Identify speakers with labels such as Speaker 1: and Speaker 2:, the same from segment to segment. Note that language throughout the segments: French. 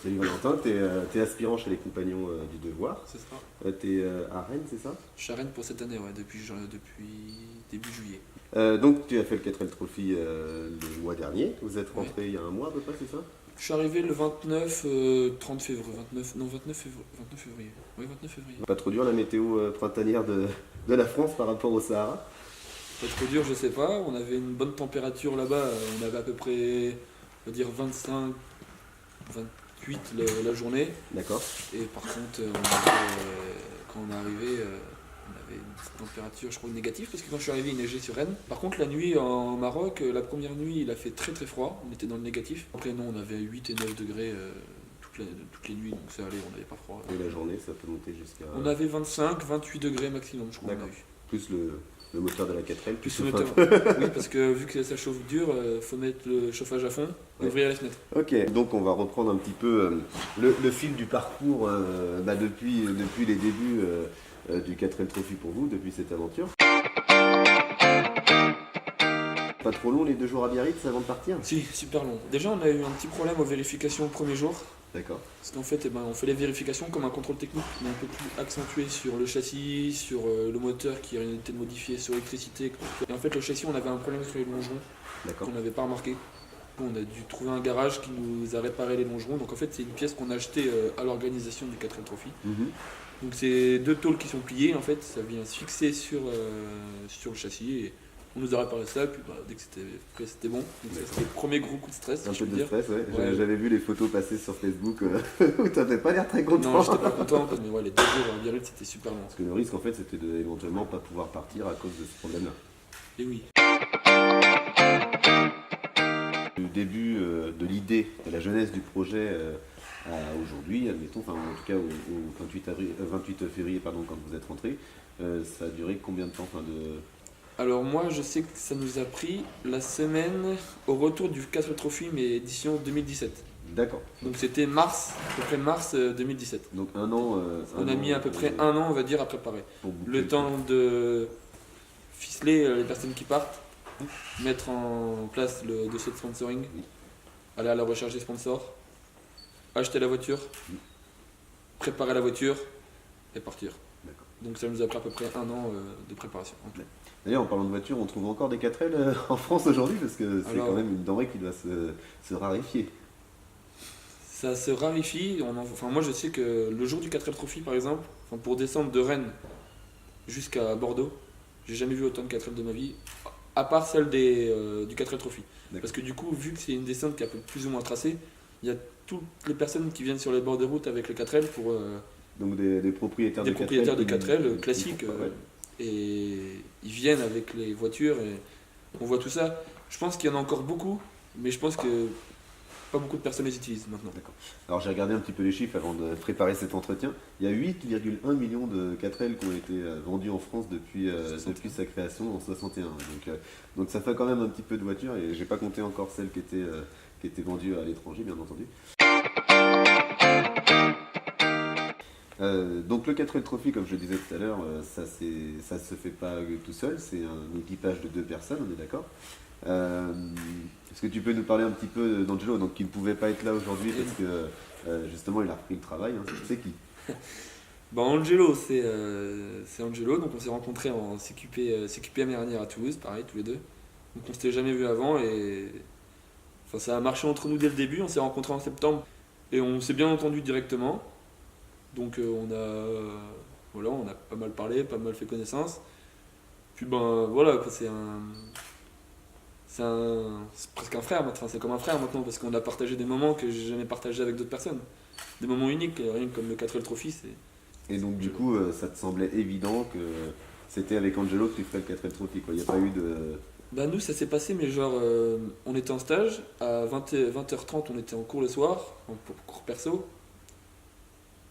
Speaker 1: Salut Valentin, t'es aspirant chez les Compagnons du Devoir.
Speaker 2: C'est ça.
Speaker 1: T'es à Rennes, c'est ça?
Speaker 2: Je suis à Rennes pour cette année, ouais, depuis début juillet.
Speaker 1: Donc tu as fait le 4L Trophy le mois dernier. Vous êtes rentré
Speaker 2: Ouais.
Speaker 1: il y a un mois à peu près, c'est ça?
Speaker 2: Je suis arrivé le 29, 30 février, 29, non 29 février, 29 février. Oui, 29 février.
Speaker 1: Pas trop dur la météo printanière de la France par rapport au Sahara?
Speaker 2: Pas trop dur, je sais pas. On avait une bonne température là-bas. On avait à peu près, on va dire 25, 28 la journée.
Speaker 1: D'accord.
Speaker 2: Et par contre, quand on est arrivé, on avait une petite température, je crois, négative, parce que quand je suis arrivé, il neigeait sur Rennes. Par contre, la nuit en Maroc, la première nuit, il a fait très très froid. On était dans le négatif. Après, non, on avait 8 et 9 degrés toutes les nuits, donc ça allait, on n'avait pas froid.
Speaker 1: Et la journée, ça peut monter jusqu'à...
Speaker 2: On avait 25, 28 degrés maximum, je crois.
Speaker 1: D'accord.
Speaker 2: On a eu.
Speaker 1: Plus le moteur de la 4L,
Speaker 2: Plus
Speaker 1: plus
Speaker 2: le
Speaker 1: le
Speaker 2: moteur. Oui, parce que vu que ça chauffe dur, faut mettre le chauffage à fond et
Speaker 1: Ouais.
Speaker 2: ouvrir les fenêtres.
Speaker 1: Ok, donc on va reprendre un petit peu le fil du parcours depuis les débuts du 4L Trophy pour vous, depuis cette aventure. Pas trop long les 2 jours à Biarritz avant de partir?
Speaker 2: Si, super long. Déjà, on a eu un petit problème aux vérifications le premier jour.
Speaker 1: D'accord.
Speaker 2: Parce qu'en fait, on fait les vérifications comme un contrôle technique, mais un peu plus accentué sur le châssis, sur le moteur qui a été modifié, sur l'électricité. Et en fait, le châssis, on avait un problème sur les longerons
Speaker 1: D'accord.
Speaker 2: qu'on n'avait pas remarqué. On a dû trouver un garage qui nous a réparé les longerons. Donc en fait, c'est une pièce qu'on a achetée à l'organisation du 4L Trophy.
Speaker 1: Mhm.
Speaker 2: Donc c'est 2 tôles qui sont pliées, en fait, ça vient se fixer sur le châssis. Et on nous a réparé ça, et puis dès que c'était prêt, c'était bon. Donc ça, c'était le premier gros coup de stress,
Speaker 1: Un
Speaker 2: si je
Speaker 1: peu
Speaker 2: peux
Speaker 1: de
Speaker 2: dire.
Speaker 1: stress, ouais.
Speaker 2: Ouais.
Speaker 1: J'avais vu les photos passer sur Facebook où t'avais pas l'air très content.
Speaker 2: Non, j'étais pas content, mais ouais, les 2 jours à Biarritz, c'était super long.
Speaker 1: Parce que le risque en fait c'était de éventuellement pas pouvoir partir à cause de ce problème-là.
Speaker 2: Et oui.
Speaker 1: Du début de l'idée, de la jeunesse du projet à aujourd'hui, admettons, enfin en tout cas au 28 février pardon, quand vous êtes rentré, ça a duré combien de temps
Speaker 2: Alors moi, je sais que ça nous a pris la semaine au retour du 4L Trophy, mais édition 2017.
Speaker 1: D'accord.
Speaker 2: Donc c'était mars, à peu près mars 2017.
Speaker 1: Donc un an.
Speaker 2: On a mis à peu près un an, on va dire, à préparer.
Speaker 1: pour boucler
Speaker 2: Le temps de ficeler les personnes qui partent, mettre en place le dossier de sponsoring,
Speaker 1: Oui.
Speaker 2: aller à la recherche des sponsors, acheter la voiture,
Speaker 1: Oui.
Speaker 2: préparer la voiture et partir.
Speaker 1: D'accord.
Speaker 2: Donc ça nous a pris à peu près un an de préparation. en tout.
Speaker 1: D'ailleurs, en parlant de voiture, on trouve encore des 4L en France aujourd'hui parce que c'est
Speaker 2: Alors-
Speaker 1: quand même une denrée qui doit se raréfier.
Speaker 2: Ça se raréfie. Enfin, moi, je sais que le jour du 4L Trophy, par exemple, enfin, pour descendre de Rennes jusqu'à Bordeaux, j'ai jamais vu autant de 4L de ma vie, à part celle du 4L Trophy.
Speaker 1: D'accord.
Speaker 2: Parce que du coup, vu que c'est une descente qui est un peu plus ou moins tracée, il y a toutes les personnes qui viennent sur les bords des routes avec le 4L pour
Speaker 1: Donc des propriétaires
Speaker 2: des
Speaker 1: de 4L.
Speaker 2: propriétaires de
Speaker 1: qui-
Speaker 2: 4L
Speaker 1: qui-
Speaker 2: classiques.
Speaker 1: ouais.
Speaker 2: Et ils viennent avec les voitures et on voit tout ça. Je pense qu'il y en a encore beaucoup, mais je pense que pas beaucoup de personnes les utilisent maintenant.
Speaker 1: Alors j'ai regardé un petit peu les chiffres avant de préparer cet entretien. Il y a 8,1 millions de 4L qui ont été vendus en France depuis sa création en 61. Donc ça fait quand même un petit peu de voitures et j'ai pas compté encore celles qui étaient vendues à l'étranger, bien entendu. Donc le 4L Trophy, comme je le disais tout à l'heure, ça se fait pas tout seul, c'est un équipage de 2 personnes, on est d'accord. Est-ce que tu peux nous parler un petit peu d'Angelo, donc qui ne pouvait pas être là aujourd'hui parce que justement il a repris le travail, hein. C'est qui?
Speaker 2: Angelo, c'est Angelo, donc on s'est rencontrés en CQP dernière à Toulouse, pareil, tous les deux. Donc on s'était jamais vu avant et enfin, ça a marché entre nous dès le début, on s'est rencontrés en septembre et on s'est bien entendu directement. Donc on a pas mal parlé, pas mal fait connaissance. Puis voilà, quoi, c'est presque un frère, enfin, c'est comme un frère maintenant parce qu'on a partagé des moments que j'ai jamais partagé avec d'autres personnes. Des moments uniques, rien que comme le 4L Trophy, c'est...
Speaker 1: Et donc du coup ça te semblait évident que c'était avec Angelo que tu ferais le 4L Trophy, quoi. Il n'y a pas eu de...
Speaker 2: Nous ça s'est passé mais genre on était en stage, à 20h30 on était en cours le soir, pour cours perso.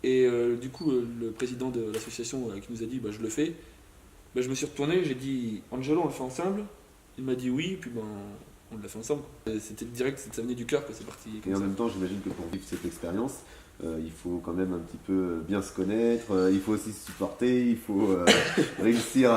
Speaker 2: Et du coup le président de l'association qui nous a dit je le fais, je me suis retourné, j'ai dit Angelo on le fait ensemble. Il m'a dit oui, puis on l'a fait ensemble. C'était direct, ça venait du cœur que c'est parti.
Speaker 1: Et en même temps j'imagine que pour vivre cette expérience, il faut quand même un petit peu bien se connaître, il faut aussi se supporter, il faut réussir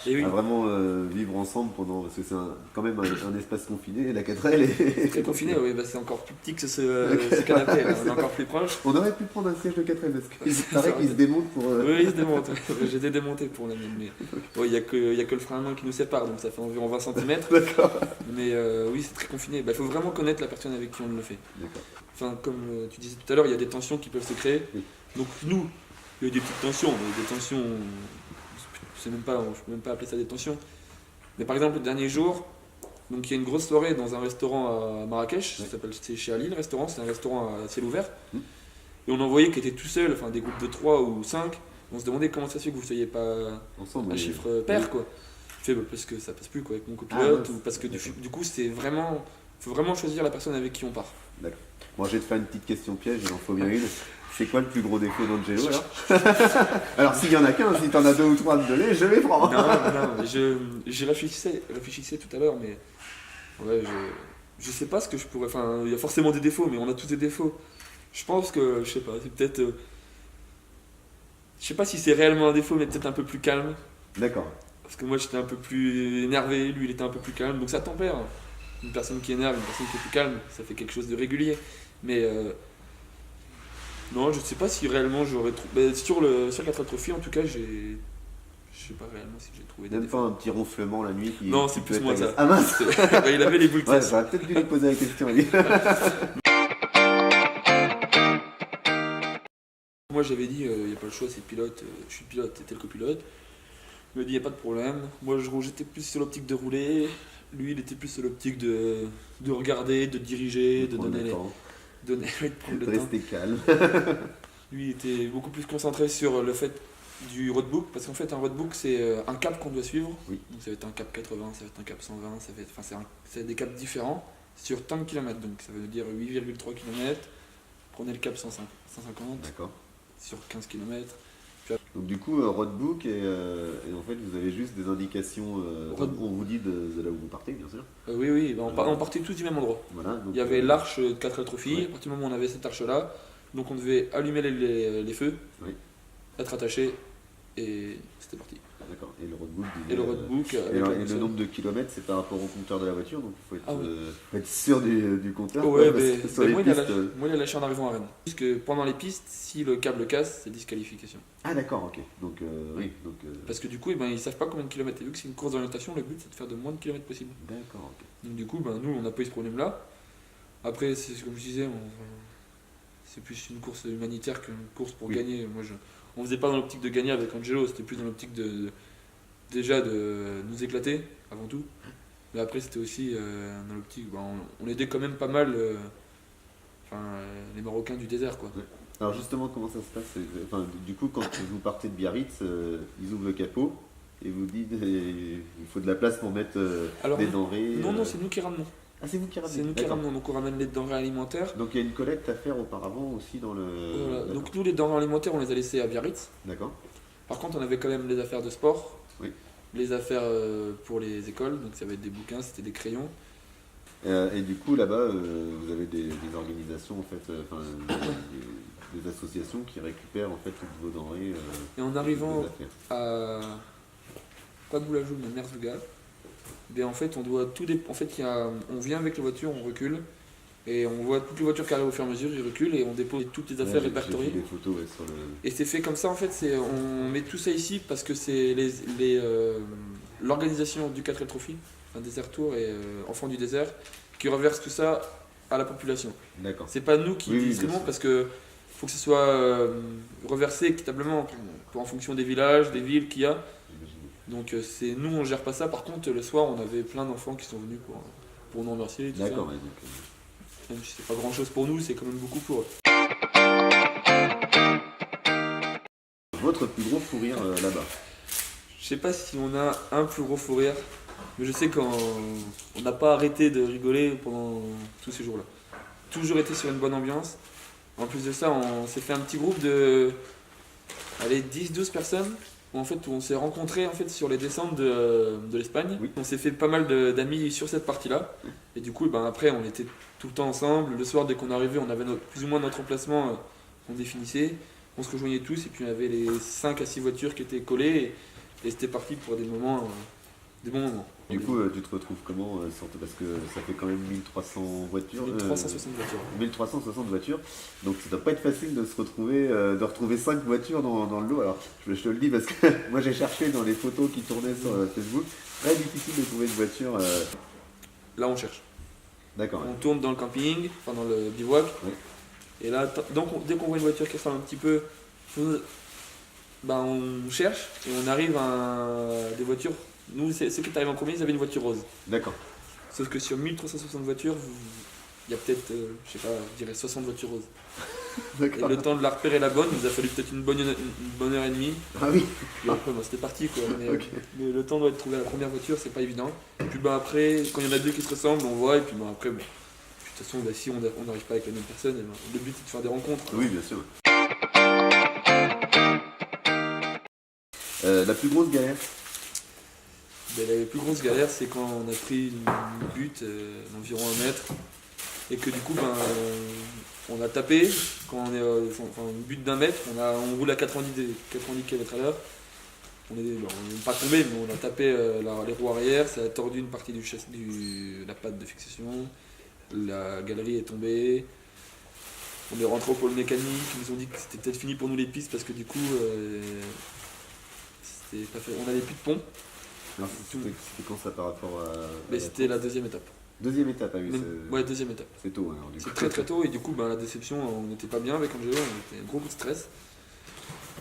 Speaker 2: Et oui,
Speaker 1: à vraiment vivre ensemble parce que c'est quand même un espace confiné, la 4L est
Speaker 2: très confiné, oui, bah, c'est encore plus petit que ce canapé, là, on est encore plus proche.
Speaker 1: On aurait pu prendre un siège de 4L parce qu'il
Speaker 2: C'est
Speaker 1: paraît
Speaker 2: vrai.
Speaker 1: qu'il se démonte pour.
Speaker 2: Oui, il se démonte. J'ai été démonté pour la mienne, mais il n'y a que le frein à main qui nous sépare, donc ça fait environ 20 cm.
Speaker 1: D'accord.
Speaker 2: Mais oui, c'est très confiné. Il faut vraiment connaître la personne avec qui on le fait.
Speaker 1: D'accord.
Speaker 2: Enfin, comme tu disais tout à l'heure, il y a des tensions qui peuvent se créer.
Speaker 1: Oui.
Speaker 2: Donc nous, il y a eu des petites tensions, mais des tensions, je ne peux même pas appeler ça des tensions. Mais par exemple, le dernier jour, donc il y a une grosse soirée dans un restaurant à Marrakech,
Speaker 1: Oui.
Speaker 2: c'est chez Ali le restaurant, c'est un restaurant à ciel ouvert.
Speaker 1: Mm.
Speaker 2: Et on en voyait qui étaient tout seuls, enfin des groupes de 3 ou 5. On se demandait comment ça se fait que vous ne soyez pas
Speaker 1: Ensemble.
Speaker 2: un
Speaker 1: oui.
Speaker 2: chiffre pair, quoi. Je fais parce que ça passe plus quoi, avec mon copilote,
Speaker 1: Ah, ouais,
Speaker 2: ou parce que
Speaker 1: d'accord.
Speaker 2: du coup, faut vraiment choisir la personne avec qui on part.
Speaker 1: Bon, je vais te faire une petite question piège, il en faut bien une. C'est quoi le plus gros défaut d'Angelo alors? Alors s'il y en a qu'un, si t'en as 2 ou 3 à me donner, je vais prendre.
Speaker 2: Non, mais j'y réfléchissais tout à l'heure, mais ouais, je sais pas ce que je pourrais. Enfin, il y a forcément des défauts, mais on a tous des défauts. Je pense que, je sais pas, c'est peut-être. Je sais pas si c'est réellement un défaut, mais peut-être un peu plus calme.
Speaker 1: D'accord.
Speaker 2: Parce que moi j'étais un peu plus énervé, lui il était un peu plus calme, donc ça tempère. Une personne qui énerve, une personne qui est plus calme, ça fait quelque chose de régulier. Mais non, je sais pas si réellement j'aurais trouvé. Sur la Trophy, en tout cas, je sais pas réellement si j'ai trouvé des
Speaker 1: Même pas
Speaker 2: défauts.
Speaker 1: un petit ronflement la nuit qui.
Speaker 2: Non,
Speaker 1: qui
Speaker 2: c'est
Speaker 1: peut
Speaker 2: plus
Speaker 1: être
Speaker 2: moi ça.
Speaker 1: agaçant. Ah mince.
Speaker 2: Bah, il avait les boules
Speaker 1: Ouais,
Speaker 2: caisses.
Speaker 1: j'aurais peut-être dû lui poser la question. lui.
Speaker 2: Moi j'avais dit, il n'y a pas le choix, c'est pilote, je suis pilote, t'es le copilote. Il m'a dit, il n'y a pas de problème. Moi j'étais plus sur l'optique de rouler, lui il était plus sur l'optique de regarder, de diriger, de
Speaker 1: Prendre
Speaker 2: donner
Speaker 1: le
Speaker 2: les.
Speaker 1: temps,
Speaker 2: Donner, de prendre le temps.
Speaker 1: rester calme.
Speaker 2: Lui il était beaucoup plus concentré sur le fait du roadbook, parce qu'en fait un roadbook c'est un cap qu'on doit suivre.
Speaker 1: Oui.
Speaker 2: Donc ça va être un cap 80, ça va être un cap 120, c'est des caps différents sur tant de kilomètres. Donc ça veut dire 8,3 km, prenez le cap 150
Speaker 1: D'accord.
Speaker 2: sur 15 km.
Speaker 1: Donc du coup, roadbook et en fait vous avez juste des indications. On vous dit de là où vous partez, bien sûr.
Speaker 2: Oui, bah, on partait tous du même endroit.
Speaker 1: Voilà. Donc,
Speaker 2: Il y avait l'arche de 4L Trophy,
Speaker 1: ouais.
Speaker 2: à partir du moment où on avait cette arche-là, donc on devait allumer les feux,
Speaker 1: Oui.
Speaker 2: être attaché, et c'était parti.
Speaker 1: D'accord. Et le roadbook.
Speaker 2: Et le roadbook,
Speaker 1: Et,
Speaker 2: avec
Speaker 1: alors,
Speaker 2: la
Speaker 1: et le
Speaker 2: console.
Speaker 1: nombre de kilomètres, c'est par rapport au compteur de la voiture, donc il faut être,
Speaker 2: Ah oui.
Speaker 1: faut être sûr du compteur.
Speaker 2: Ouais,
Speaker 1: quoi, parce que sur les
Speaker 2: moi,
Speaker 1: pistes,
Speaker 2: il a lâché en arrivant à Rennes. Puisque pendant les pistes, si le câble casse, c'est disqualification.
Speaker 1: Ah d'accord, ok. Donc oui, donc.
Speaker 2: Parce que du coup, ils savent pas combien de kilomètres. Et vu que c'est une course d'orientation, le but c'est de faire de moins de kilomètres possible.
Speaker 1: D'accord, ok.
Speaker 2: Donc du coup, nous, on n'a pas eu ce problème-là. Après, c'est comme je disais, c'est plus une course humanitaire qu'une course pour
Speaker 1: Oui.
Speaker 2: gagner. On faisait pas dans l'optique de gagner avec Angelo, c'était plus dans l'optique déjà de nous éclater avant tout. Mais après, c'était aussi dans l'optique, on aidait quand même pas mal les Marocains du désert, quoi.
Speaker 1: Alors justement, comment ça se passe? Enfin, du coup, quand vous partez de Biarritz, ils ouvrent le capot et vous dites il faut de la place pour mettre
Speaker 2: Alors,
Speaker 1: des denrées.
Speaker 2: Non, c'est nous qui ramenons.
Speaker 1: Ah, c'est vous qui ramenez.
Speaker 2: C'est nous qui
Speaker 1: D'accord.
Speaker 2: ramenons, donc on ramène les denrées alimentaires.
Speaker 1: Donc il y a une collecte à faire auparavant aussi dans le.
Speaker 2: Voilà.
Speaker 1: D'accord.
Speaker 2: Donc nous, les denrées alimentaires, on les a laissées à Biarritz.
Speaker 1: D'accord.
Speaker 2: Par contre, on avait quand même les affaires de sport,
Speaker 1: Oui.
Speaker 2: les affaires pour les écoles, donc ça va être des bouquins, c'était des crayons.
Speaker 1: Et du coup, là-bas, vous avez des organisations, en fait, des associations qui récupèrent en fait toutes vos denrées.
Speaker 2: Et en arrivant
Speaker 1: des affaires.
Speaker 2: à Pagoulajoul, mais Merzouga, en fait, on doit tout en fait, on vient avec la voiture, on recule, et on voit toutes les voitures qui arrivent au fur et à mesure, ils reculent, et on dépose toutes les affaires
Speaker 1: Ouais, j'ai
Speaker 2: répertoriées.
Speaker 1: vu des photos ouais, sur le.
Speaker 2: Et c'est fait comme ça, en fait, on met tout ça ici parce que c'est l'organisation du 4L Trophy, un désert tour et enfants du désert, qui reverse tout ça à la population.
Speaker 1: D'accord.
Speaker 2: C'est pas nous qui
Speaker 1: Oui,
Speaker 2: distribuons
Speaker 1: bien sûr.
Speaker 2: parce que faut que ce soit reversé équitablement en fonction des villages, des villes qu'il y a.
Speaker 1: J'imagine.
Speaker 2: Donc nous on gère pas ça. Par contre le soir on avait plein d'enfants qui sont venus pour nous remercier. Et tout ça.
Speaker 1: D'accord, ouais, donc,
Speaker 2: Même si c'est pas grand chose pour nous, c'est quand même beaucoup pour eux.
Speaker 1: votre plus gros fou rire là-bas.
Speaker 2: Je sais pas si on a un plus gros fou rire, mais je sais qu'on n'a pas arrêté de rigoler pendant tous ces jours-là. Toujours été sur une bonne ambiance. En plus de ça, on s'est fait un petit groupe de 10-12 personnes où on s'est rencontrés en fait, sur les descentes de l'Espagne.
Speaker 1: Oui.
Speaker 2: On s'est fait pas mal d'amis sur cette partie-là. Et du coup, après, on était tout le temps ensemble. Le soir, dès qu'on arrivait, on avait plus ou moins notre emplacement on définissait, on se rejoignait tous et puis on avait les 5 à 6 voitures qui étaient collées et c'était parti pour des moments, des bons moments.
Speaker 1: Du coup, tu te retrouves comment parce que ça fait quand même 1300 voitures
Speaker 2: 1360 voitures.
Speaker 1: 1360 voitures, donc ça doit pas être facile de se retrouver, de retrouver 5 voitures dans le lot. Alors, je te le dis parce que moi j'ai cherché dans les photos qui tournaient sur Facebook, très difficile de trouver une voiture.
Speaker 2: Là, on cherche.
Speaker 1: D'accord.
Speaker 2: On tourne dans le camping, enfin dans le bivouac.
Speaker 1: Oui.
Speaker 2: Et là, dès qu'on voit une voiture qui ressemble un petit peu, on cherche et on arrive à des voitures. Nous, ceux qui arrivent en premier, ils avaient une voiture rose.
Speaker 1: D'accord.
Speaker 2: Sauf que sur 1360 voitures, il y a peut-être, je sais pas, je dirais 60 voitures roses. Et le temps de la repérer la bonne, il nous a fallu peut-être une bonne heure et demie.
Speaker 1: Ah oui.
Speaker 2: Et après, c'était parti quoi. Mais,
Speaker 1: Ok.
Speaker 2: mais le temps de trouver la première voiture, c'est pas évident. Et puis après, quand il y en a deux qui se ressemblent, on voit. Et puis après, de toute façon, si on n'arrive pas avec la même personne, le but c'est de faire des rencontres.
Speaker 1: Oui, bien sûr. La plus grosse galère?
Speaker 2: La plus grosse galère, c'est quand on a pris une butte d'environ 1 mètre et que du coup, on a tapé. Quand on est une butte d'1 mètre, on roule à 90 km/h. On n'est pas tombé, mais on a tapé les roues arrière, ça a tordu une partie la patte de fixation, la galerie est tombée. On est rentré au pôle mécanique, ils nous ont dit que c'était peut-être fini pour nous les pistes parce que du coup, on n'avait plus de pont.
Speaker 1: C'était quand ça par rapport à.
Speaker 2: Mais c'était la deuxième étape.
Speaker 1: Deuxième étape, ah oui.
Speaker 2: Ouais, deuxième étape.
Speaker 1: C'est tôt alors.
Speaker 2: C'est très très tôt et du coup, la déception, on n'était pas bien avec Angelo, on était un gros coup de stress.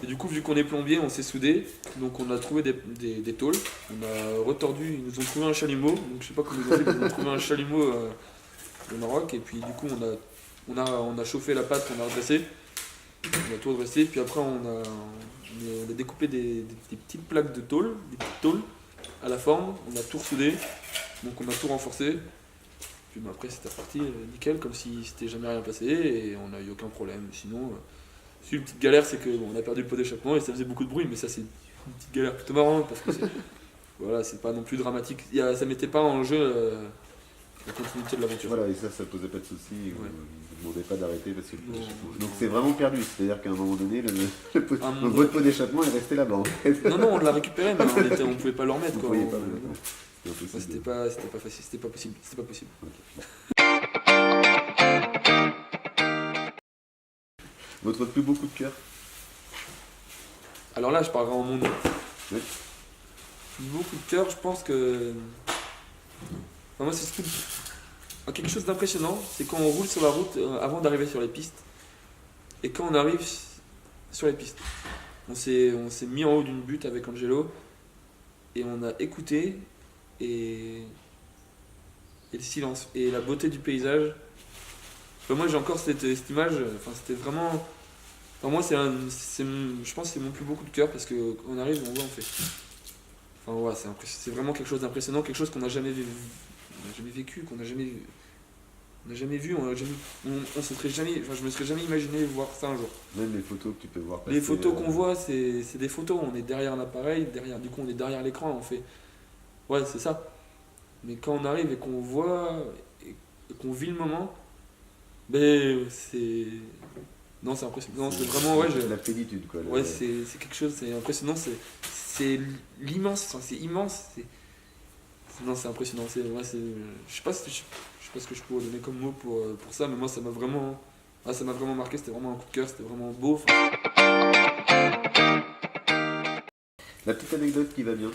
Speaker 2: Et du coup, vu qu'on est plombier, on s'est soudé, donc on a trouvé des tôles, on a retordu, ils nous ont trouvé un chalumeau, donc je sais pas comment ils ont fait, ils nous ont trouvé un chalumeau au Maroc, et puis du coup, on a chauffé la pâte, on a redressé, on a tout redressé, puis après, on a découpé des petites plaques de tôle, des petites tôles à la forme, on a tout ressoudé, donc on a tout renforcé. Puis après c'était reparti nickel, comme si c'était jamais rien passé et on n'a eu aucun problème. Sinon, une petite galère, c'est que on a perdu le pot d'échappement et ça faisait beaucoup de bruit, mais ça c'est une petite galère plutôt marrante parce que c'est pas non plus dramatique. Ça mettait pas en jeu la continuité de l'aventure.
Speaker 1: Voilà, et ça posait pas de soucis,
Speaker 2: Ouais.
Speaker 1: vous ne demandez pas d'arrêter parce que.
Speaker 2: Non,
Speaker 1: Donc
Speaker 2: non.
Speaker 1: c'est vraiment perdu, c'est-à-dire qu'à un moment donné,
Speaker 2: moment
Speaker 1: votre pot d'échappement est resté là-bas en fait.
Speaker 2: Non, on l'a récupéré, mais on pouvait pas le remettre.
Speaker 1: Vous
Speaker 2: Quoi.
Speaker 1: pouviez pas,
Speaker 2: Non.
Speaker 1: c'est impossible.
Speaker 2: C'était pas facile, c'était pas possible.
Speaker 1: Votre plus beau coup de cœur?
Speaker 2: Alors là, je parlerai en mon nom.
Speaker 1: Oui.
Speaker 2: Beaucoup de cœur, je pense que. Moi, c'est surtout quelque chose d'impressionnant, c'est quand on roule sur la route avant d'arriver sur les pistes. Et quand on arrive sur les pistes, on s'est mis en haut d'une butte avec Angelo et on a écouté et le silence et la beauté du paysage. Moi, j'ai encore cette image. C'était vraiment. Moi, je pense que c'est mon plus beau coup de cœur parce que quand on arrive, on voit, on fait. C'est vraiment quelque chose d'impressionnant, quelque chose qu'on n'a jamais vu. On n'a jamais vécu, qu'on n'a jamais vu, on se serait jamais, je me serais jamais imaginé voir ça un jour.
Speaker 1: Même les photos que tu peux voir passer,
Speaker 2: Les photos qu'on voit, c'est des photos, on est derrière l'appareil, du coup on est derrière l'écran, on fait, ouais c'est ça. Mais quand on arrive et qu'on voit, et qu'on vit le moment, c'est... Non, c'est impressionnant, c'est vraiment,
Speaker 1: la plénitude quoi.
Speaker 2: Ouais, c'est quelque chose, c'est impressionnant, c'est l'immense, c'est immense, non, c'est impressionnant. Je sais pas ce que je pourrais donner comme mot pour ça, mais moi ça m'a vraiment marqué. C'était vraiment un coup de cœur, c'était vraiment beau.
Speaker 1: La petite anecdote qui va bien.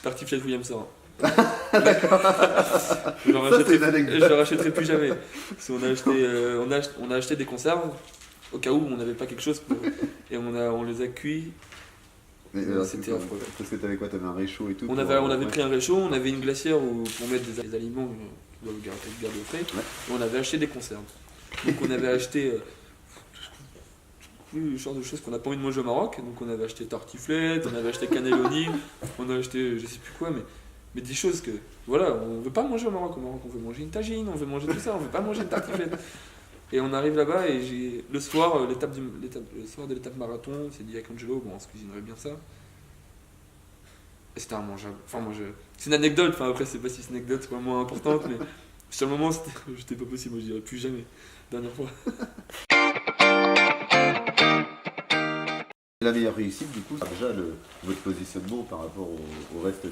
Speaker 2: Parti Fiat Williamson.
Speaker 1: D'accord.
Speaker 2: Je le rachèterai plus jamais. Parce qu'on on a acheté des conserves au cas où on n'avait pas quelque chose et on les a cuits. C'était affreux.
Speaker 1: Parce que t'avais quoi? T'avais un réchaud et tout?
Speaker 2: On avait pris un réchaud, on avait une glacière pour mettre des aliments qui doivent garder au frais.
Speaker 1: Ouais.
Speaker 2: Et on avait acheté des conserves. Donc on avait acheté le genre de choses qu'on n'a pas envie de manger au Maroc. Donc on avait acheté tartiflette, on avait acheté cannelloni, on a acheté je sais plus quoi, mais des choses que voilà, on veut pas manger au Maroc. Au Maroc, on veut manger une tagine, on veut manger tout ça, on veut pas manger une tartiflette. Et on arrive là-bas et le soir de l'étape marathon, on s'est dit avec Angelo, on se cuisinerait bien ça. Et c'était immangeable. C'est une anecdote, après c'est pas si c'est une anecdote soit moins importante, mais Sur le moment, j'étais pas possible, moi je dirais plus jamais. Dernière fois.
Speaker 1: La meilleure réussite, du coup, c'est déjà votre positionnement par rapport au reste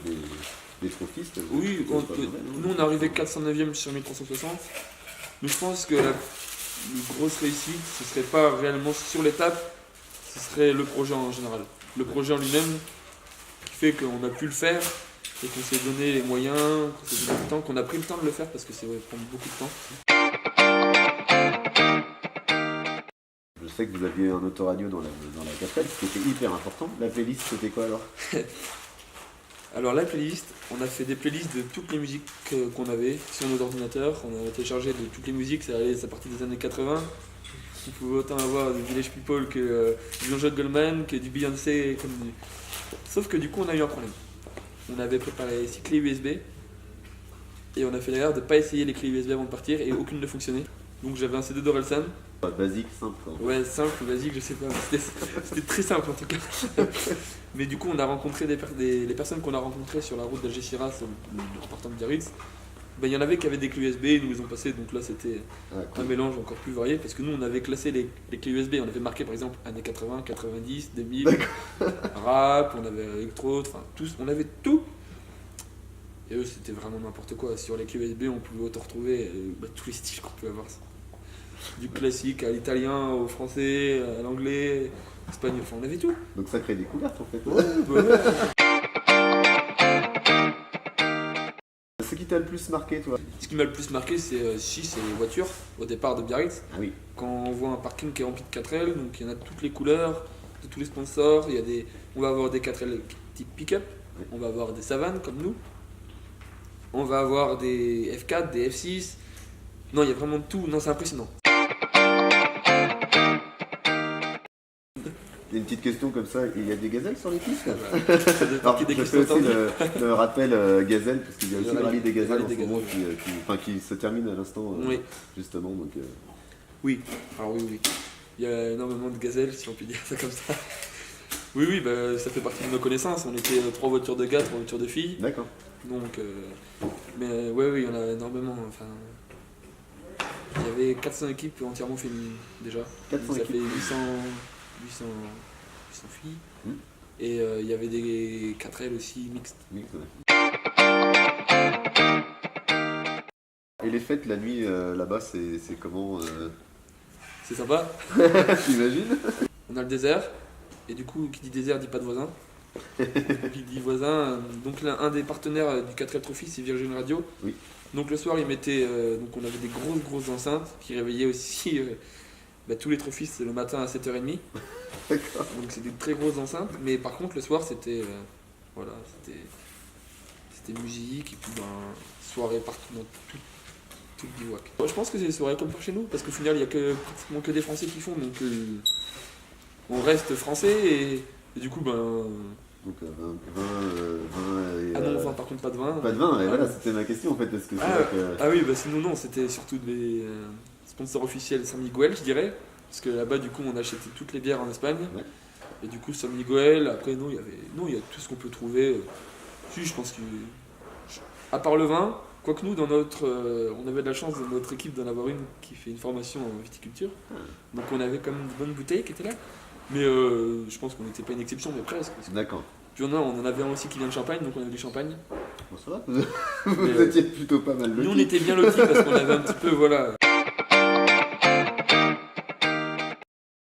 Speaker 1: des trophistes.
Speaker 2: Oui, nous on est arrivé 409e sur 1360. Mais je pense que la grosse réussite, ce serait pas réellement sur l'étape, ce serait le projet en général. Le projet en lui-même qui fait qu'on a pu le faire et qu'on s'est donné les moyens, qu'on s'est donné le temps, qu'on a pris le temps de le faire parce que ça prend beaucoup de temps.
Speaker 1: Je sais que vous aviez un autoradio dans la 4L, ce qui était hyper important. La playlist, c'était quoi alors?
Speaker 2: Alors la playlist, on a fait des playlists de toutes les musiques qu'on avait sur nos ordinateurs. On a téléchargé de toutes les musiques, ça partit des années 80. On pouvait autant avoir du Village People que du Jean-Jacques Goldman, que du Beyoncé. Sauf que du coup on a eu un problème. On avait préparé 6 clés USB et on a fait l'erreur de ne pas essayer les clés USB avant de partir et aucune ne fonctionnait. Donc j'avais un CD d'Orelsan.
Speaker 1: Basique, simple.
Speaker 2: Ouais, simple, basique, je sais pas. C'était très simple en tout cas. Mais du coup, on a rencontré les personnes qu'on a rencontrées sur la route d'Algeciras, en repartant de Biarritz. Ben, il y en avait qui avaient des clés USB, ils nous les ont passées, donc là c'était
Speaker 1: Cool.
Speaker 2: un mélange encore plus varié parce que nous on avait classé les clés USB, on avait marqué par exemple années 80, 90, 2000, rap, on avait électro, enfin tous, on avait tout. Et eux c'était vraiment n'importe quoi. Sur les clés USB on pouvait autant retrouver tous les styles qu'on peut avoir. Du classique à l'italien, au français, à l'anglais, à l'espagnol, enfin on avait tout.
Speaker 1: Donc ça crée des couvertes en fait.
Speaker 2: Ouais.
Speaker 1: Ce qui t'a le plus marqué, toi?
Speaker 2: Ce qui m'a le plus marqué, c'est les voitures au départ de Biarritz.
Speaker 1: Ah oui.
Speaker 2: Quand on voit un parking qui est rempli de 4L, donc il y en a de toutes les couleurs, de tous les sponsors. On va avoir des 4L type pick-up, on va avoir des savanes comme nous, on va avoir des F4, des F6. Non, il y a vraiment de tout. Non, c'est impressionnant.
Speaker 1: Une petite question comme ça, il y a des gazelles sur les pistes?
Speaker 2: Alors,
Speaker 1: je fais aussi le rappel gazelle, parce qu'il y a aussi le rallye des gazelles en ce moment qui se termine à l'instant,
Speaker 2: oui.
Speaker 1: justement. Donc,
Speaker 2: Oui, alors oui. Il y a énormément de gazelles, si on peut dire ça comme ça. Oui, bah, ça fait partie de nos connaissances. On était 3 voitures de gars, 3 voitures de filles.
Speaker 1: D'accord.
Speaker 2: Donc, mais oui, il y en a énormément. Enfin, il y avait 400 équipes entièrement féminines déjà.
Speaker 1: 400
Speaker 2: ça
Speaker 1: équipes.
Speaker 2: fait 800 filles. Et il y avait des 4L aussi mixtes.
Speaker 1: Et les fêtes la nuit là-bas, c'est comment
Speaker 2: C'est sympa.
Speaker 1: T'imagines?
Speaker 2: On a le désert. Et du coup, qui dit désert dit pas de voisin. Qui dit voisin, donc là, un des partenaires du 4L Trophy, c'est Virgin Radio.
Speaker 1: Oui.
Speaker 2: Donc le soir, ils mettaient, donc on avait des grosses enceintes qui réveillaient aussi tous les trophistes le matin à 7h30.
Speaker 1: D'accord.
Speaker 2: Donc c'était des très grosses enceintes. Mais par contre, le soir, c'était c'était musique et puis soirée partout dans tout le bivouac. Je pense que c'est des soirées comme pour chez nous, parce qu'au final, il n'y a pratiquement que des Français qui font, donc on reste français et du coup,
Speaker 1: Donc vin et...
Speaker 2: Ah non, par contre pas de vin.
Speaker 1: Pas de vin, et voilà, c'était ma question en fait, parce que c'est vrai que...
Speaker 2: Ah oui, sinon non, c'était surtout des sponsors officiels San Miguel, je dirais. Parce que là-bas, du coup, on achetait toutes les bières en Espagne.
Speaker 1: Ouais.
Speaker 2: Et du coup, San Miguel, après, il y a tout ce qu'on peut trouver. Si, je pense que... À part le vin, quoique nous, on avait de la chance dans notre équipe d'en avoir une qui fait une formation en viticulture. Donc on avait quand même de bonnes bouteilles qui étaient là. Mais je pense qu'on n'était pas une exception, mais presque.
Speaker 1: D'accord.
Speaker 2: Puis on en avait un aussi qui vient de Champagne, donc on avait du champagne.
Speaker 1: Bon, ça va, vous étiez plutôt pas mal lotis.
Speaker 2: Nous on était bien lotis parce qu'on avait un petit peu, voilà.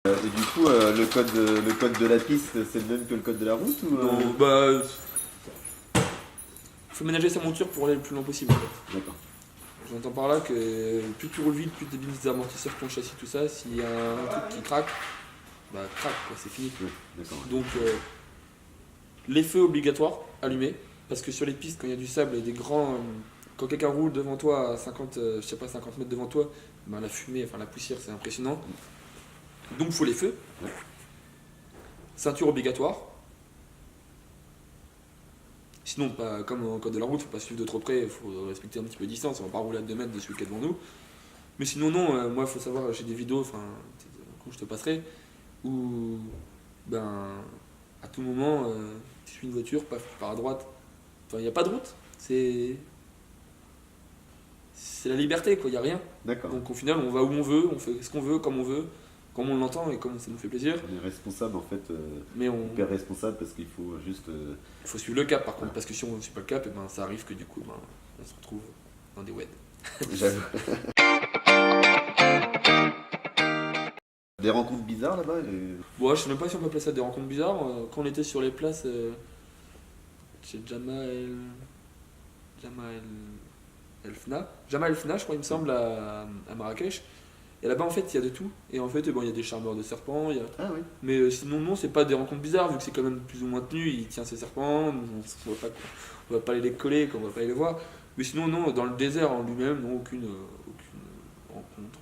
Speaker 1: Et du coup, le code de la piste, c'est le même que le code de la route ou
Speaker 2: Non, faut ménager sa monture pour aller le plus loin possible. En fait.
Speaker 1: D'accord.
Speaker 2: J'entends par là que plus tu roules vite, plus tu des amortisseurs, ton châssis, tout ça. S'il y a un truc qui craque, craque, quoi, c'est fini.
Speaker 1: Ouais, d'accord.
Speaker 2: Donc, les feux obligatoires allumés, parce que sur les pistes, quand il y a du sable et des grands. Quand quelqu'un roule devant toi à 50 mètres devant toi, la fumée, enfin la poussière, c'est impressionnant. Donc, il faut les feux.
Speaker 1: Ouais.
Speaker 2: Ceinture obligatoire. Sinon, pas comme en code de la route, il ne faut pas suivre de trop près, il faut respecter un petit peu de distance, on ne va pas rouler à 2 mètres de celui qui est devant nous. Mais sinon, non, moi, il faut savoir, j'ai des vidéos, quand je te passerai, où, à tout moment, tu suis une voiture, paf, tu pars à droite. Enfin, il n'y a pas de route, c'est c'est la liberté, quoi, il n'y a rien.
Speaker 1: D'accord.
Speaker 2: Donc au final, on va où on veut, on fait ce qu'on veut, comme on l'entend et comme ça nous fait plaisir.
Speaker 1: On est responsable en fait,
Speaker 2: Mais
Speaker 1: hyper responsable parce qu'il faut juste.
Speaker 2: il faut suivre le cap par contre, parce que si on ne suit pas le cap, et ben, ça arrive que du coup, ben, on se retrouve dans des weds.
Speaker 1: J'avoue. Des rencontres bizarres là-bas
Speaker 2: Bon, je sais même pas si on peut appeler ça des rencontres bizarres. Quand on était sur les places chez Jamal El Fna, je crois, il me semble, à Marrakech. Et là-bas, en fait, il y a de tout. Et en fait, bon, il y a des charmeurs de serpents.
Speaker 1: Ah oui.
Speaker 2: Mais sinon, non, c'est pas des rencontres bizarres, vu que c'est quand même plus ou moins tenu. Il tient ses serpents, on va pas aller les coller, on va pas aller les voir. Mais sinon, non, dans le désert en lui-même, non, aucune rencontre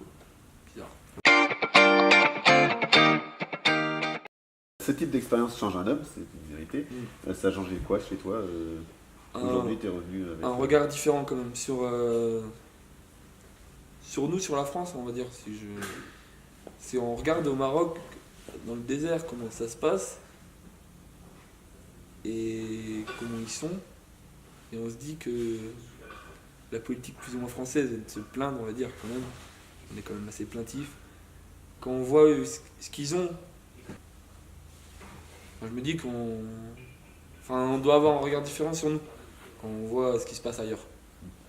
Speaker 2: bizarre.
Speaker 1: Ce type d'expérience change un homme, c'est une vérité. Ça a changé quoi chez toi aujourd'hui, tu es revenu avec.
Speaker 2: Un regard différent quand même sur nous, sur la France, on va dire. Si on regarde au Maroc, dans le désert, comment ça se passe et comment ils sont, et on se dit que la politique plus ou moins française est de se plaindre, on va dire, quand même. On est quand même assez plaintif. Quand on voit ce qu'ils ont, je me dis on doit avoir un regard différent sur nous quand on voit ce qui se passe ailleurs.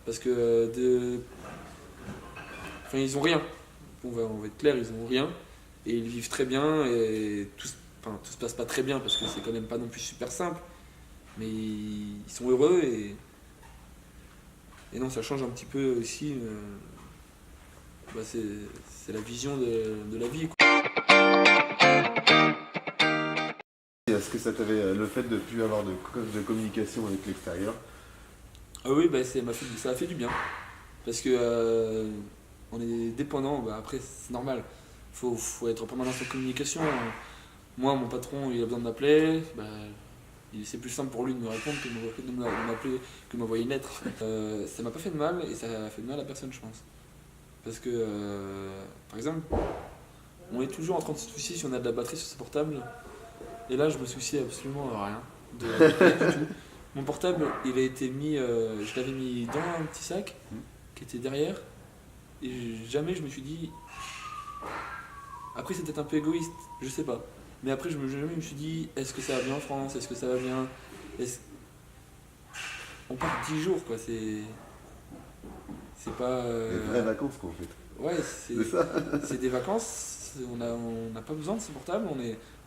Speaker 2: Parce que ils ont rien. On va être clair, ils ont rien. Et ils vivent très bien. Et tout se passe pas très bien parce que c'est quand même pas non plus super simple. Mais ils sont heureux et non, ça change un petit peu aussi. C'est la vision de la vie, quoi.
Speaker 1: Est-ce que ça t'avait le fait de ne plus avoir de communication avec l'extérieur?
Speaker 2: Ah oui, ça a fait du bien. Parce que on est dépendant, après c'est normal. Faut être en permanence en communication. Moi, mon patron, il a besoin de m'appeler. C'est plus simple pour lui de me répondre que de m'appeler, que de m'envoyer une lettre. Ça m'a pas fait de mal et ça a fait de mal à personne, je pense. Parce que, par exemple, on est toujours en train de se soucier si on a de la batterie sur ce portable. Et là, je me souciais absolument rien. Rien du tout. Mon portable, il a été mis, je l'avais mis dans un petit sac qui était derrière. Et jamais je me suis dit. Après, c'était un peu égoïste, je sais pas. Mais après, jamais je me suis dit, est-ce que ça va bien en France? Est-ce que ça va bien? On part 10 jours, quoi. C'est pas.
Speaker 1: Des vraies vacances, quoi, en fait.
Speaker 2: Ouais,
Speaker 1: C'est ça.
Speaker 2: c'est des vacances. On n'a pas besoin de ce portable.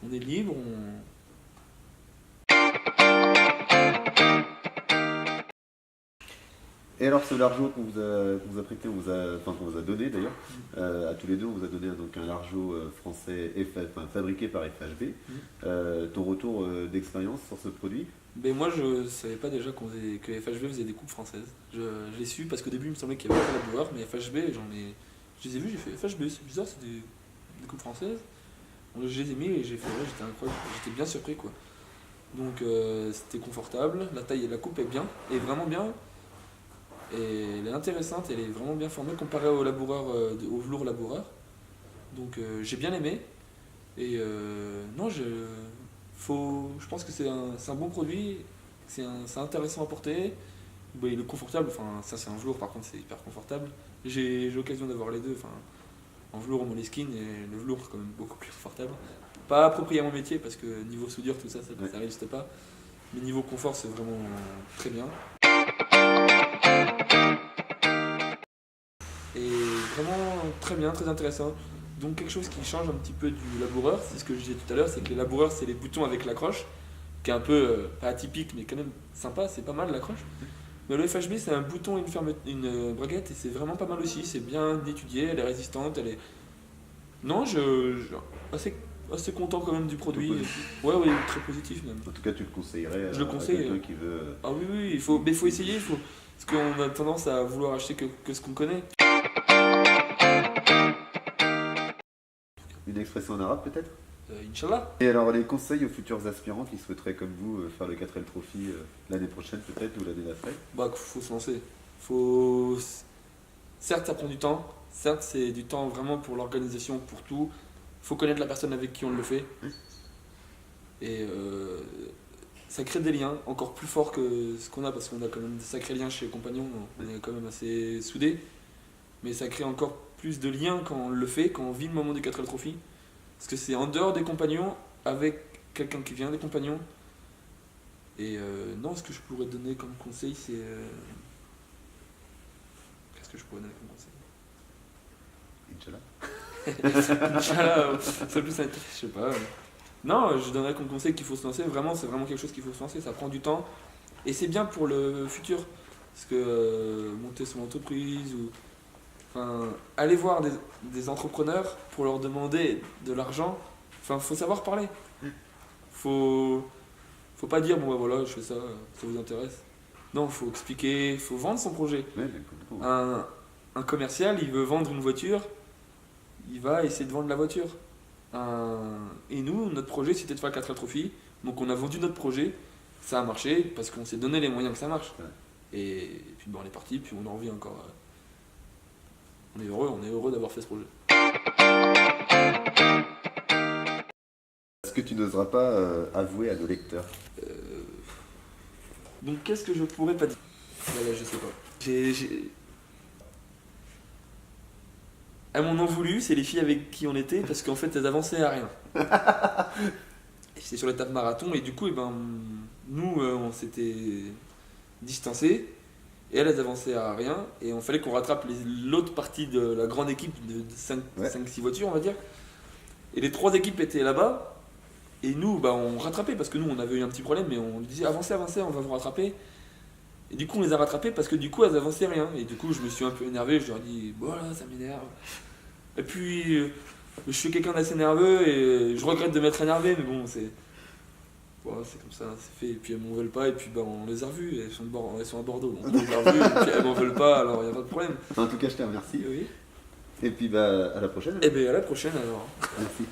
Speaker 2: On est libre.
Speaker 1: Et alors ce largeau qu'on vous a prêté, qu'on vous a donné d'ailleurs, à tous les deux, on vous a donné donc un largeau français fabriqué par FHB. Ton retour d'expérience sur ce produit?
Speaker 2: Mais moi, je savais pas déjà que FHB faisait des coupes françaises. Je l'ai su parce qu'au début, il me semblait qu'il y avait pas la Laboureur, mais FHB, je les ai vus, j'ai fait FHB, c'est bizarre, c'est des coupes françaises. Donc, je les ai mis et j'ai fait, ouais, j'étais incroyable, j'étais bien surpris, quoi. Donc c'était confortable, la taille et la coupe est bien, est vraiment bien. Et elle est intéressante, elle est vraiment bien formée comparée au au velours laboureur. Donc j'ai bien aimé. Et non, je pense que c'est un bon produit, c'est intéressant à porter. Il est confortable, ça c'est un velours, par contre c'est hyper confortable. J'ai l'occasion d'avoir les deux, en velours en moleskine, et le velours c'est quand même beaucoup plus confortable. Pas approprié à mon métier parce que niveau soudure, tout ça n'existe pas. Mais niveau confort, c'est vraiment très bien. Et vraiment très bien, très intéressant. Donc quelque chose qui change un petit peu du laboureur, c'est ce que je disais tout à l'heure, c'est que les laboureurs c'est les boutons avec l'accroche, qui est un peu pas atypique mais quand même sympa, c'est pas mal l'accroche. Mais le FHB c'est un bouton et une braguette et c'est vraiment pas mal aussi, c'est bien étudié, elle est résistante, elle est. Non, assez content quand même du produit. Ouais, très positif même.
Speaker 1: En tout cas, tu le conseillerais
Speaker 2: Je le conseille,
Speaker 1: à quelqu'un qui veut.
Speaker 2: Ah oui, il faut essayer, parce qu'on a tendance à vouloir acheter que ce qu'on connaît.
Speaker 1: Une expression en arabe peut-être?
Speaker 2: Inch'Allah.
Speaker 1: Et alors les conseils aux futurs aspirants qui souhaiteraient comme vous faire le 4L Trophy l'année prochaine peut-être ou l'année d'après?
Speaker 2: Faut se lancer. Certes, ça prend du temps. Certes, c'est du temps vraiment pour l'organisation, pour tout. Faut connaître la personne avec qui on le fait. Et ça crée des liens encore plus forts que ce qu'on a, parce qu'on a quand même des sacrés liens chez les compagnons. On est quand même assez soudés. mais ça crée encore plus de liens quand on le fait, quand on vit le moment du 4L Trophy. Parce que c'est en dehors des compagnons, avec quelqu'un qui vient des compagnons. Et non, ce que je pourrais donner comme conseil, c'est... Qu'est-ce que je pourrais donner comme conseil?
Speaker 1: Inch'Allah.
Speaker 2: Inch'Allah, c'est plus simple, je sais pas. Non, je donnerais comme conseil qu'il faut se lancer. Vraiment, c'est vraiment quelque chose qu'il faut se lancer. Ça prend du temps. Et c'est bien pour le futur. Parce que monter son entreprise ou... Enfin, aller voir des entrepreneurs pour leur demander de l'argent. Enfin, faut savoir parler. Faut pas dire, bon, bah, voilà, je fais ça, ça vous intéresse. Non, faut expliquer, faut vendre son projet.
Speaker 1: Ouais, mais complètement.
Speaker 2: Un commercial, il veut vendre une voiture, il va essayer de vendre la voiture. Et nous, notre projet, c'était de faire le 4L Trophy. Donc on a vendu notre projet, ça a marché parce qu'on s'est donné les moyens que ça marche.
Speaker 1: Ouais.
Speaker 2: Et puis on est parti, puis on en revient encore. On est heureux d'avoir fait ce projet.
Speaker 1: Est-ce que tu n'oseras pas avouer à nos lecteurs?
Speaker 2: Donc qu'est-ce que je pourrais pas dire? Là, je sais pas. Elles m'en ont voulu, c'est les filles avec qui on était, parce qu'en fait elles avançaient à rien. Et c'était sur l'étape marathon, et du coup, nous, on s'était distancés, et elles avançaient à rien, et on fallait qu'on rattrape l'autre partie de la grande équipe de 5-6 voitures, on va dire. Et les 3 équipes étaient là-bas, et nous, on rattrapait, parce que nous, on avait eu un petit problème, mais on disait avancez, on va vous rattraper. Et du coup, on les a rattrapés parce que du coup, elles avançaient rien. Et du coup, je me suis un peu énervé, je leur ai dit voilà, ça m'énerve. Et puis, je suis quelqu'un d'assez nerveux et je regrette de m'être énervé, mais bon, c'est comme ça, c'est fait. Et puis elles m'en veulent pas, et puis on les a revues, elles sont à Bordeaux, donc on les a revues, et puis elles m'en veulent pas, alors il n'y a pas de problème.
Speaker 1: En tout cas, je te remercie.
Speaker 2: Oui.
Speaker 1: Et puis à la prochaine.
Speaker 2: Et bien à la prochaine alors.
Speaker 1: Merci.